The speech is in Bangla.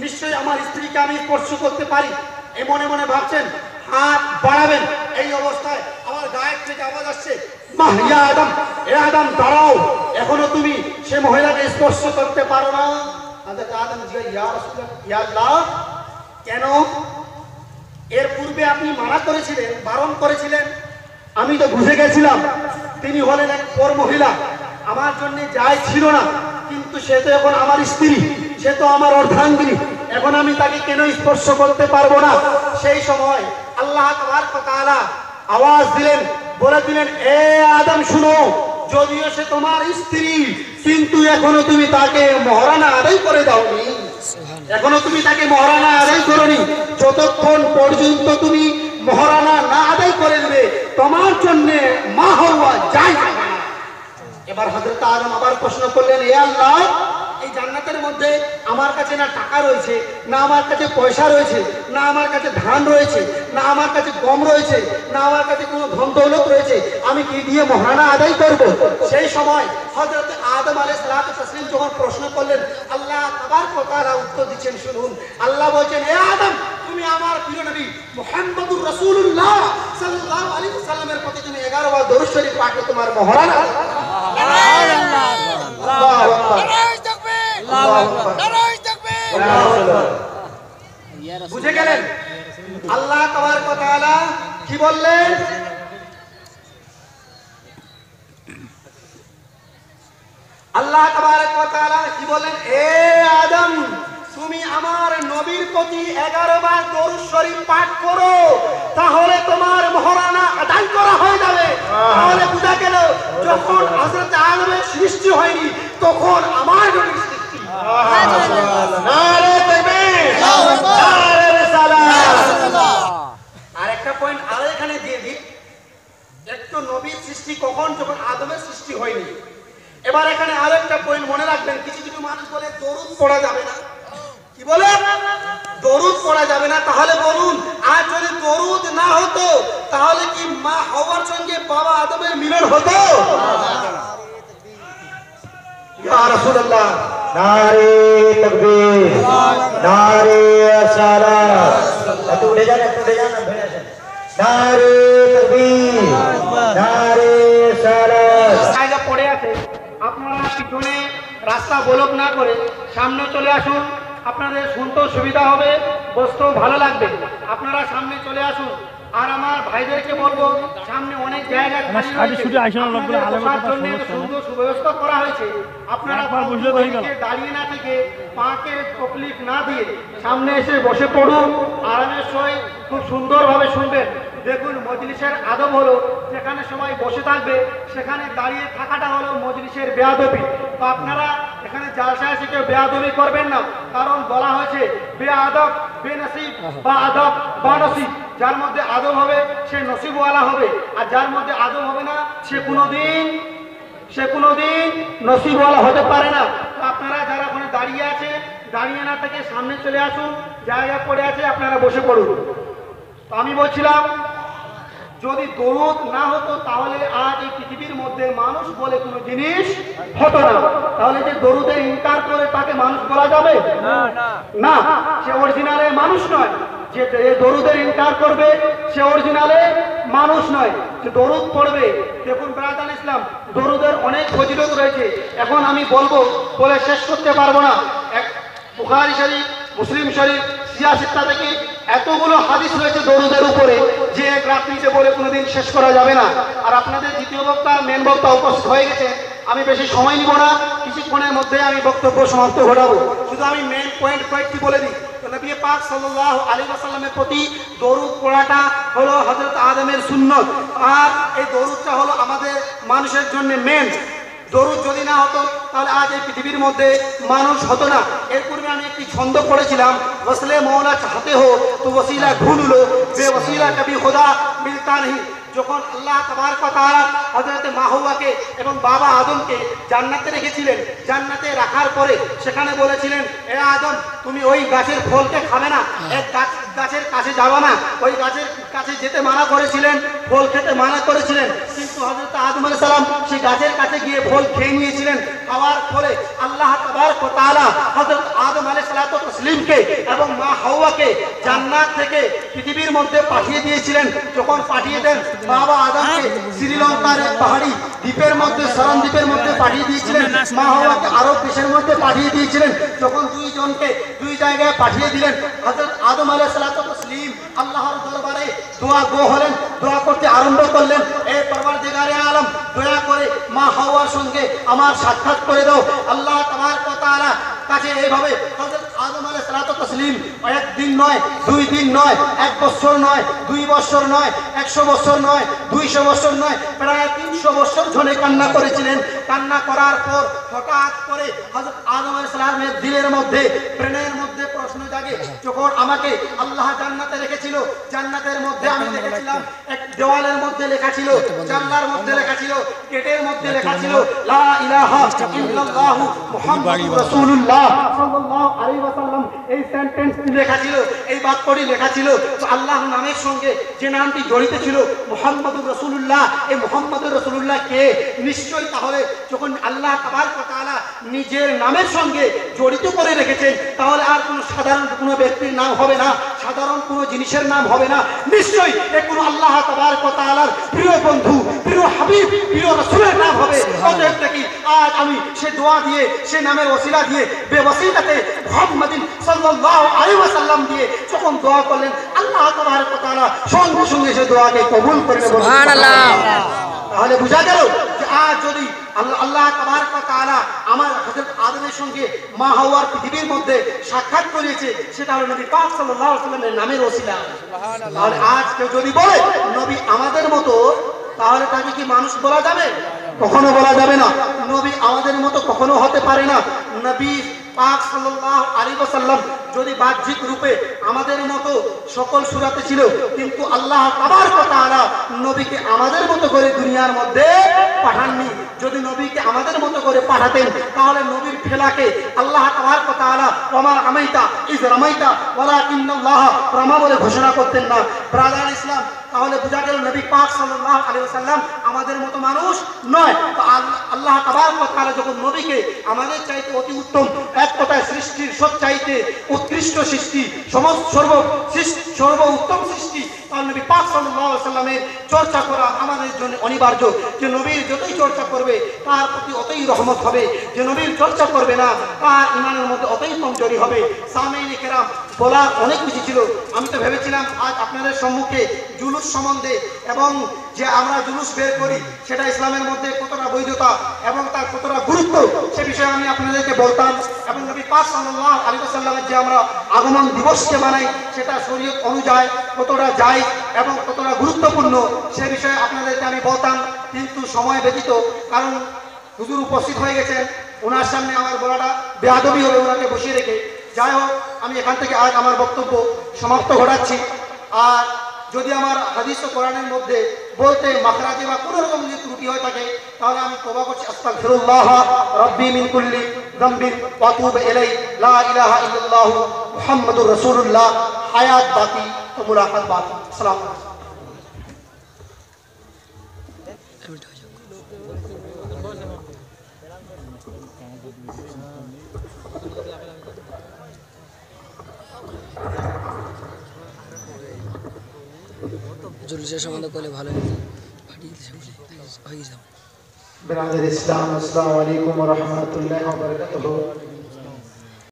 নিশ্চয়ই আমার স্ত্রীকে আমি স্পর্শ করতে পারি। এই মনে মনে ভাবছেন, হাত বাড়াবেন। এই অবস্থায় আমার গায়ের থেকে আওয়াজ আসছে, মা ইয়া আদম, এ আদম দাঁড়াও, এখনো তুমি সে মহিলাকে স্পর্শ করতে পারো না? আদম ইয়া রাসূলুল্লাহ, ইয়া আল্লাহ, কেন? এর পূর্বে আপনি মানা করেছিলেন, বারণ করেছিলেন, আমি তো বুঝে গেছিলাম তিনি হলেন এক পর মহিলা, আমার জন্য যাই ছিল না, কিন্তু সে তো এখন আমার স্ত্রী, সে তো আমার অর্ধাঙ্গিনী, এখন আমি তাকে কেন স্পর্শ করতে পারবো না? সেই সময় আল্লাহ তাবারক ওয়া তাআলা আওয়াজ দিলেন, বলে দিলেন, এ আদম শুনো, যদিও সে তোমার স্ত্রী, কিন্তু এখনো তুমি তাকে মহারানা আদায় করে দাওনি, এখনো তুমি তাকে মহারানা আদায় করোনি। যতক্ষণ পর্যন্ত তুমি মহারানা না আদায় করে দেবে, তোমার জন্য মা হওয়া যায় না। এবার হযরত আদম আবার প্রশ্ন করলেন, হে আল্লাহ, এই জান্নাতের মধ্যে আমার কাছে না টাকা রয়েছে, না আমার কাছে পয়সা রয়েছে, না আমার কাছে ধান রয়েছে, না আমার কাছে গম রয়েছে, না আমার কাছে কোনো ধন দৌলত রয়েছে, আমি কি দিয়ে মহারানা আদায় করব? সেই সময় হযরত আদম আলাইহিস সালাতু তাসলিম যখন প্রশ্ন করলেন, আল্লাহ তাবারক ওয়া তাআলা উত্তর দিচ্ছেন, শুনুন। আল্লাহ বলেন, হে আদম, তুমি আমার প্রিয় নবী মুহাম্মদুর রাসূলুল্লাহ সাল্লাল্লাহু আলাইহি ওয়াসাল্লামের প্রতি তুমি 11 বার দরুদ শরীফ পাঠ করে তোমার মহারানা। বুঝে গেলেন আল্লাহ তাবারক ওয়া তাআলা কি বললেন? আল্লাহ তাবারক ওয়া তাআলা কি বলেন? এ আদম, তুমি আমার নবীর প্রতি 11 বার দরুদ শরীফ পাঠ করো, তাহলে তোমার মহারানা আদায় করা হয়ে যাবে। তাহলে বুঝা গেল, যখন হযরত আদমের সৃষ্টি হয়নি, তখন আমার নবীর সৃষ্টি। নারে তাকবীর, নারে রিসালাত। আর একটা পয়েন্ট আর এখানে দিয়ে দিই, একটু নবীর সৃষ্টি কখন? যখন আদমের সৃষ্টি হয়নি। এবার এখানে আরেকটা পয়েন্ট মনে রাখবেন, কিছু কিছু মানুষ বলে দরুদ পড়া যাবে না। কি বলে? দরুদ পড়া যাবে না। তাহলে বলুন, আর যদি দরুদ না হতো, তাহলে কি মা হাওয়ার সঙ্গে বাবা আদমের মিলন হতো? ইয়া রাসূলুল্লাহ, নারে তাকবীর, নারে রিসালাত। একটু উঠে যান, একটু উঠে যান, ভেঙে আসেন। নারে তাকবীর, নারে রিসালাত। জায়গা পড়ে আছে, আপনারা পিছনে রাস্তা ব্লক না করে সামনে চলে আসুন, আপনাদের শুনতেও সুবিধা হবে, বসতেও ভালো লাগবে। আপনারা সামনে চলে আসুন। আর আমার ভাইদেরকে বলবো, সামনে অনেক জায়গা খালি রয়েছে, বসার জন্য সুন্দর সুব্যবস্থা করা হয়েছে। আপনারা দাঁড়িয়ে না থেকে, পাকে তকলিফ না দিয়ে সামনে এসে বসে পড়ুন, আরামের সহিত খুব সুন্দরভাবে শুনবেন। দেখুন, মজলিসের আদব হলো, যেখানে সবাই বসে থাকবে সেখানে দাঁড়িয়ে থাকাটা হলো মজলিসের বেয়াদবি। তো আপনারা এখানে জালসা এসে কেউ বেয়াদবি করবেন না, কারণ বলা হয়েছে বেআদব বেনসিব বা আদব বা নসিব। যার মধ্যে আদব হবে সে নসিবওয়ালা হবে, আর যার মধ্যে আদব হবে না সে কোনোদিন নসিবওয়ালা হতে পারে না। তো আপনারা যারা ওখানে দাঁড়িয়ে আছে, দাঁড়িয়ে না থেকে সামনে চলে আসুন, জায়গা পড়ে আছে, আপনারা বসে পড়ুন। তো আমি বলছিলাম, যদি দরুদ না হতো, তাহলে আজ এই পৃথিবীর মধ্যে মানুষ বলে কোনো জিনিস হতো না। তাহলে যে দরুদে ইনকার করে তাকে মানুষ বলা যাবে না, সে অরিজিনালে মানুষ নয়। যে দরুদের ইনকার করবে সে অরিজিনালে মানুষ নয়, যে দরুদ পড়বে। দেখুন ব্রাদার ইসলাম, দরুদের অনেক ফজিলত রয়েছে, এখন আমি বলবো, বলে শেষ করতে পারবো না। এক বুখারী শরীফ, মুসলিম শরীফ, সিয়াসিত্তা থেকে এতগুলো হাদিস রয়েছে দরুদের উপরে, যে এক রাত্রিতে বলে কোনোদিন শেষ করা যাবে না। আর আপনাদের দ্বিতীয় বক্তা, মেন বক্তা উপস্থিত হয়ে গেছে, আমি বেশি সময় নিব না, কিছুক্ষণের মধ্যে আমি বক্তব্য সমাপ্ত ঘটাবো। শুধু আমি মেন পয়েন্ট কয়েকটি বলে দিই। নবী পাক সাল্লাল্লাহু আলাইহি ওয়াসাল্লামের প্রতি দরুদ পড়াটা হলো হযরত আদমের সুন্নত, আর এই দরুদটা হলো আমাদের মানুষের জন্য মেন। দরুদ যদি না হতো, তাহলে আজ এই পৃথিবীর মধ্যে মানুষ হতো না। এর পূর্বে আমি একটি ছন্দ পড়েছিলাম, ওয়াসলে মৌলা চাহতে হো তো ওসিলা ঢুঁढ লো, বেওসিলা কবি খোদা মিলতা नहीं। যখন আল্লাহ তাবারক ওয়া তাআলা হযরত মা হাওয়াকে এবং বাবা আদমকে জান্নাতে রেখেছিলেন, জান্নাতে রাখার পরে সেখানে বলেছিলেন, এ আদম, তুমি ওই গাছের ফলকে খাবে না, এক গাছের কাছে যাবে না। ওই গাছের কাছে যেতে মানা করেছিলেন, ফল খেতে মানা করেছিলেন, কিন্তু হযরত আদম আলাইহিস সালাম সেই গাছের কাছে গিয়ে ফল খেয়ে নিয়েছিলেন। খাওয়ার ফলে আল্লাহ তাবারক ওয়া তাআলা হযরত আদম আলাইহিস সালাতু তাসলিমকে এবং মা হাওয়াকে জান্নাত থেকে পৃথিবীর মধ্যে পাঠিয়ে দিয়েছিলেন। যখন পাঠিয়ে দেন বাবা আদমকে শ্রীলঙ্কার এক পাহাড়ি দ্বীপের মধ্যে সরন দ্বীপের মধ্যে পাঠিয়ে দিয়েছিলেন। মা হাওয়াকে আরব দেশের মধ্যে পাঠিয়ে দিয়েছিলেন। যখন দুইজনকে দুই জায়গায় পাঠিয়ে দিলেন, হযরত আদম আলাইহিস সালাতু তাসলিম আল্লাহর দরবারে দোয়া গো হলেন, দোয়া করতে আরম্ভ করলেন, এ পরওয়ারদিগারে আলম, দয়া করে মা হাওয়ার সঙ্গে আমার সাক্ষাৎ করে দাও। আল্লাহ তাবারক ওয়া তাআলা কাছে এইভাবে হযরত আদম আলাইহিস সালাতু তাসলিম একদিন নয়, দুই দিন নয়, 1 বছর নয়, 2 বছর নয়, 100 বছর নয়, 200 বছর নয়, প্রায় 300 বছর ধরে কান্না করেছিলেন। কান্না করার পর হঠাৎ করে হযরত আদম আলাইহিস সালামের দিলের মধ্যে, প্রাণের মধ্যে প্রশ্ন জাগে, যখন আমাকে আল্লাহ জান্নাতে রেখেছিল, জান্নাতের মধ্যে আমি দেখেছিলাম এক দেওয়ালের মধ্যে লেখা ছিল, জানলার মধ্যে লেখা ছিল, গেটের মধ্যে লেখা ছিল লা ইলাহা ইল্লাল্লাহ মুহাম্মাদুর রাসূলুল্লাহ সাল্লাল্লাহু আলাইহি ওয়াসাল্লাম। এই সেন্টেন্সটি লেখা ছিল, এই বাক্যটি লেখা ছিল। তো আল্লাহর নামের সঙ্গে যে নামটি জড়িত ছিল মুহাম্মাদুর রাসূলুল্লাহ, এই মুহাম্মাদুর রাসূলুল্লাহ কে? নিশ্চয়ই তাহলে যখন আল্লাহ তাবারক ওয়া তাআলা নিজের নামের সঙ্গে জড়িত করে রেখেছেন, তাহলে আর কোনো সাধারণ কোনো ব্যক্তির নাম হবে না, সাধারণ কোনো জিনিসের নাম হবে না, নিশ্চয়ই এ কোনো আল্লাহ তাবারক ওয়া তাআলার প্রিয় বন্ধু, প্রিয় হাবিব, প্রিয় রাসূলের নাম হবে। অতএব দেখি আজ আমি সে দোয়া দিয়ে, সে নামের ওসিলা দিয়ে, বেওসিলাতে মুহাম্মাদিন সাল্লাল্লাহু আলাইহি ওয়াসাল্লাম দিয়ে যখন দোয়া করলেন, আল্লাহ তাবারক ওয়া তাআলা সঙ্গে সঙ্গে সে দোয়াকে কবুল করে নেবেন। সুবহানাল্লাহ। তাহলে বোঝা গেল যে আজ যদি আল্লাহ তাবারক ওয়া তাআলা আমার হযরত আদমের সঙ্গে মা হাওয়ার পৃথিবীর মধ্যে সাক্ষাৎ করিয়েছে, সেটা হলো নবী পাক সাল্লাল্লাহু আলাইহি ওয়াসাল্লামের নামের ওসিলা। তাহলে আজ কেউ যদি বলে নবী আমাদের মতো, তাহলে তাকে কি মানুষ বলা যাবে? কখনো বলা যাবে না। নবী আমাদের মতো কখনো হতে পারে না। নবী পাক সাল্লাল্লাহু আলাইহি ওয়াসাল্লাম যদি বাহ্যিক রূপে আমাদের মতো সকল সূরাতে ছিল, কিন্তু আল্লাহ তাবারক ওয়া তাআলা নবীকে আমাদের মতো করে দুনিয়ার মধ্যে পাঠাননি। যদি নবীকে আমাদের মতো করে পাঠাতেন, তাহলে নবীর ফেলাকে আল্লাহ তাবারক ওয়া তাআলা ওয়ামা রামাইতা ইয রামাইতা ওয়ালাকিন্নাল্লাহ রামা বলে ঘোষণা করতেন না। ব্রাদার ইসলাম, তাহলে বোঝা গেল নবী পাক সাল্লাল্লাহু আলাইহি ওয়াসাল্লাম আমাদের মতো মানুষ নয়। তো আল্লাহ তাবারক ওয়া তাআলা যখন নবীকে আমাদের চাইতে অতি উত্তম, এক কথায় সৃষ্টির সবচাইতে উৎকৃষ্ট সৃষ্টি, সর্ব উত্তম সৃষ্টি, তার নবী পাক সাল্লাল্লাহু আলাইহি ওয়াসাল্লামের চর্চা করা আমাদের জন্য অনিবার্য। যে নবীর যতই চর্চা করবে তার প্রতি অতই রহমত হবে, যে নবীর চর্চা করবে না তার ঈমানের মধ্যে অতই কমজোরি হবে। সামিঈনে কেরাম, বলার অনেক কিছু ছিল। আমি তো ভেবেছিলাম আজ আপনাদের সম্মুখে জুলুস সম্বন্ধে এবং যে আমরা জুলুস বের করি সেটা ইসলামের মধ্যে কতটা বৈধতা এবং তার কতটা গুরুত্ব, সে বিষয়ে আমি আপনাদেরকে বলতাম। এবং নবী পাক সাল্লাল্লাহু আলাইহি ওয়াসাল্লামের যে আমরা আগমন দিবসকে মানাই, সেটা শরীয়ত অনুযায়ী কতটা যায় এবং কতটা গুরুত্বপূর্ণ, সে বিষয়ে আপনাদেরকে আমি বলতাম। কিন্তু সময় ব্যতীত, কারণ হুজুর উপস্থিত হয়ে গেছেন, ওনার সামনে আমার বলাটা বেয়াদবি হবে ওনাকে বসিয়ে রেখে। যাই হোক, আমি এখান থেকে আজ আমার বক্তব্য সমাপ্ত ঘটাচ্ছি। আর যদি আমার হাদিস ও কোরআনের মধ্যে বলতে মাখরাজে বা কোনো রকম যদি ত্রুটি হয়ে থাকে, তাহলে আমি তওবা করছি, আস্তাগফিরুল্লাহ রাব্বি মিন কুল্লি যামবিন ওয়া আতুবু ইলাইহি, লা ইলাহা ইল্লাল্লাহ মুহাম্মাদুর রাসূলুল্লাহ। হায়াত বাকি তো মুলাকাত বাকি। আসসালামু আলাইকুম। জুলুসের সম্বন্ধে করলে ভালো ব্রাদার ইসলাম, আসসালামু আলাইকুম ওয়া রাহমাতুল্লাহি ওয়া বারাকাতুহু।